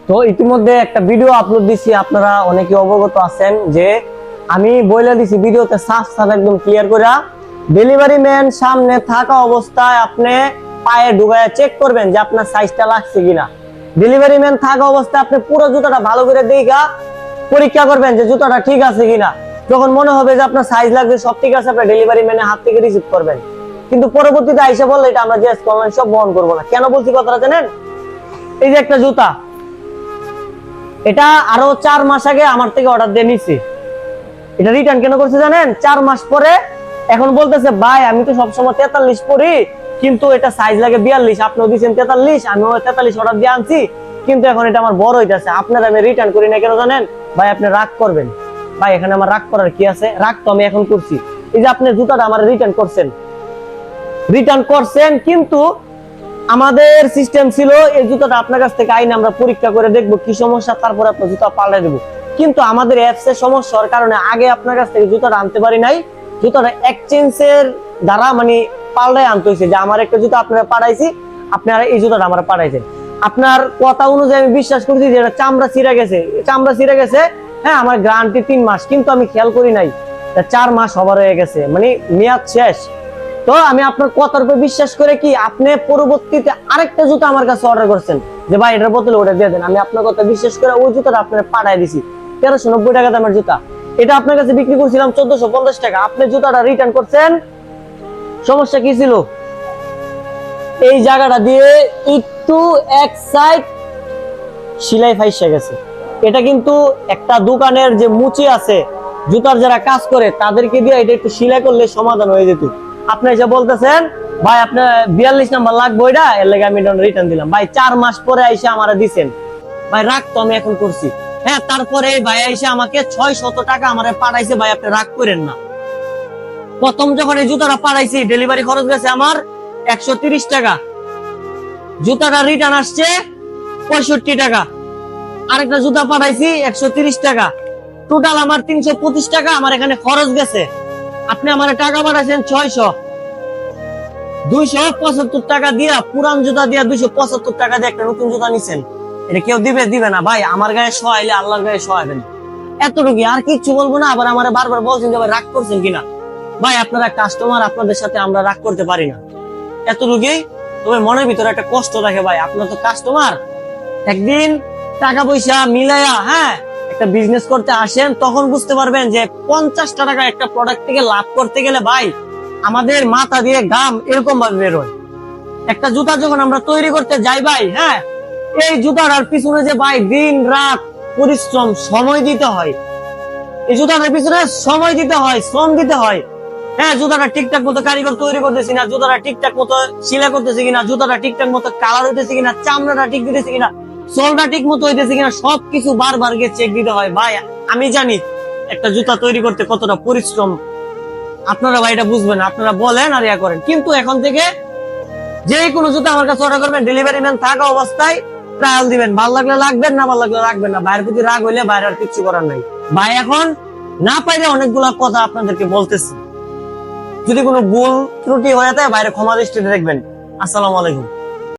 তো ইতিমধ্যে একটা ভিডিও আপলোড দিছি, আপনারা অনেকে অবগত আছেন যে আমি বলে দিছি ভিডিওতে সাফ সাফ একদম ক্লিয়ার করে ডেলিভারি ম্যান সামনে থাকা অবস্থায় আপনি পায়ে ডুবায়া চেক করবেন যে আপনার সাইজটা লাগছে কিনা। ডেলিভারি ম্যান থাকা অবস্থায় আপনি পুরো জুতাটা ভালো করে দেখা পরীক্ষা করবেন যে জুতাটা ঠিক আছে কিনা। যখন মনে হবে যে আপনার সাইজ লাগবে, সব ঠিক আছে, আপনি ডেলিভারি ম্যানের হাত থেকে রিসিভ করবেন। কিন্তু পরবর্তীতে আইসা বললে এটা আমরা জিএস অনলাইন সব বহন করবো না। কেন বলছি কথাটা জানেন? এই যে একটা জুতা, এটা আরো 4 মাস আগে আমার থেকে অর্ডার দিয়ে নিছি। এটা রিটার্ন কেন করছে জানেন? 4 মাস পরে এখন বলতেছে ভাই আমি তো সবসময় 43 পরি, কিন্তু এটা সাইজ লাগে 42, আপনিও দিচ্ছেন 43, আমিও 43 অর্ডার দিয়ে আনছি, কিন্তু এখন এটা আমার বড় হইতেছে, আপনার আমি রিটার্ন করি না কেন জানেন? ভাই আপনি রাগ করবেন। ভাই এখানে আমার রাগ করার কি আছে? রাগ তো আমি এখন করছি। এই যে আপনি জুতাটা আমার রিটার্ন করছেন, কিন্তু আমাদের সিস্টেম ছিল এই জুতাটা আপনার কাছ থেকে আইন আমরা পরীক্ষা করে দেখবো কি সমস্যা, তারপরে আপনার জুতা পাল্টে দেবো। কিন্তু আমাদের অ্যাপস এর সমস্যার কারণে আগে আপনার কাছ থেকে জুতাটা আনতে পারি নাই। জুতাটা এক্সচেঞ্জের দ্বারা মানে পাল্টায় আনতে হয়েছে, যে আমার একটা জুতা আপনারা পাঠাইছি, আপনারা এই জুতাটা আমরা পাঠাইছেন। আপনার কথা অনুযায়ী আমি বিশ্বাস করছি যে এটা চামড়া ছিঁড়ে গেছে। হ্যাঁ, আমার গ্যারান্টি 3 মাস, কিন্তু আমি খেয়াল করি নাই 4 মাস ওভার হয়ে গেছে, মানে মেয়াদ শেষ। তো আমি আপনার কথার উপর বিশ্বাস করে কি আপনি পরবর্তীতে আরেকটা জুতা আমার কাছে অর্ডার করছেন যে ভাই এটার বদলে ওটা দিয়ে দেন। আমি আপনার কথা বিশ্বাস করে ওই জুতাটা আপনার পাঠায় দিছি 1390 টাকা দামের জুতা। এটা আপনার কাছে বিক্রি করছিলাম 1450 টাকা। আপনি জুতাটা রিটার্ন করছেন, সমস্যা কি ছিল? এই জায়গাটা দিয়ে একটু এক সাইড সেলাই ফাইসা গেছে। এটা কিন্তু একটা দোকানের যে মুচি আছে, জুতার যারা কাজ করে তাদেরকে দিয়ে এটা একটু সেলাই করলে সমাধান হয়ে যেত। আপনি এসে বলতেছেন ভাই আপনার 42 নাম্বার লাগবে, ওইটা এর লাগে আমি রিটার্ন দিলাম। ভাই 4 মাস পরে আইসা আমারে দিছেন, ভাই রাগ তো আমি এখন করছি। হ্যাঁ, তারপরে ভাই আইসা আমাকে 600 টাকা আমারে পাঠাইছে। ভাই আপনি রাগ করেন না। প্রথম যখন এই জুতাটা পাঠাইছি ডেলিভারি খরচ গেছে আমার 130 টাকা, জুতাটা রিটার্ন আসছে 65 টাকা। আরেকটা জুতা পাঠাইছি 130 টাকা, টোটাল আমার 325 টাকা আমার এখানে খরচ গেছে। আপনি আমার টাকা পাঠাইছেন 275 টাকা দিয়া, পুরান জুতা দিয়া 275 টাকা দিয়ে একটা নতুন জুতা নিছেন। এটা কেউ দিবে না ভাই। আমার গায়ে সহাইলে আল্লাহর গায়ে সহাইবেন, এতটুকু, আর কিচ্ছু বলবো না। আবার আমার বারবার বলছেন যে ভাই রাগ করছেন কিনা। ভাই আপনারা কাস্টমার, আপনাদের সাথে আমরা রাগ করতে পারি না, এতটুকুই। তবে মনের ভিতরে একটা কষ্ট থাকে ভাই, আপনার তো কাস্টমার, একদিন টাকা পয়সা মিলাইয়া হ্যাঁ একটা বিজনেস করতে আসেন, তখন বুঝতে পারবেন যে 50 টাকা একটা প্রোডাক্ট থেকে লাভ করতে গেলে ভাই আমাদের মাথা দিয়ে ঘাম এরকম ভাবে বেরোয়। একটা জুতা যখন আমরা তৈরি করতে যাই ভাই, হ্যাঁ, এই জুতাটার পিছনে যে ভাই দিন রাত পরিশ্রম, সময় দিতে হয়। এই জুতাটার পিছনে সময় দিতে হয়, শ্রম দিতে হয়। হ্যাঁ, জুতাটা ঠিকঠাক মতো কারিগর তৈরি করতেছি না, জুতাটা ঠিকঠাক মতো সেলাই করতেছি কিনা, জুতাটা ঠিকঠাক মতো কালার হইতেছে কিনা, চামড়াটা ঠিক দিতেছে কিনা, সোলটা ঠিক মতো হইতেছে কিনা, সবকিছু বারবার গিয়ে চেক দিতে হয়। ভাই আমি জানি একটা জুতা তৈরি করতে কতটা পরিশ্রম, আপনারা ভাই এটা বুঝবেন, আপনারা বলেন আর ইয়া করেন। কিন্তু এখন থেকে যে কোনো জুতা আমার কাছে অর্ডার করবেন, ডেলিভারি ম্যান থাকা অবস্থায় ট্রায়াল দিবেন, ভালো লাগলে রাখবেন, না ভালো লাগলে রাখবেন না। ভাইয়ের প্রতি রাগ হইলে ভাইয়ের আর কিছু করার নাই। ভাই এখন না পাইলে অনেকগুলা কথা আপনাদেরকে বলতেছি, যদি কোনো ভুল ত্রুটি হয়ে থাকে বাইরে ক্ষমা দৃষ্টিতে দেখবেন। আসসালামু আলাইকুম।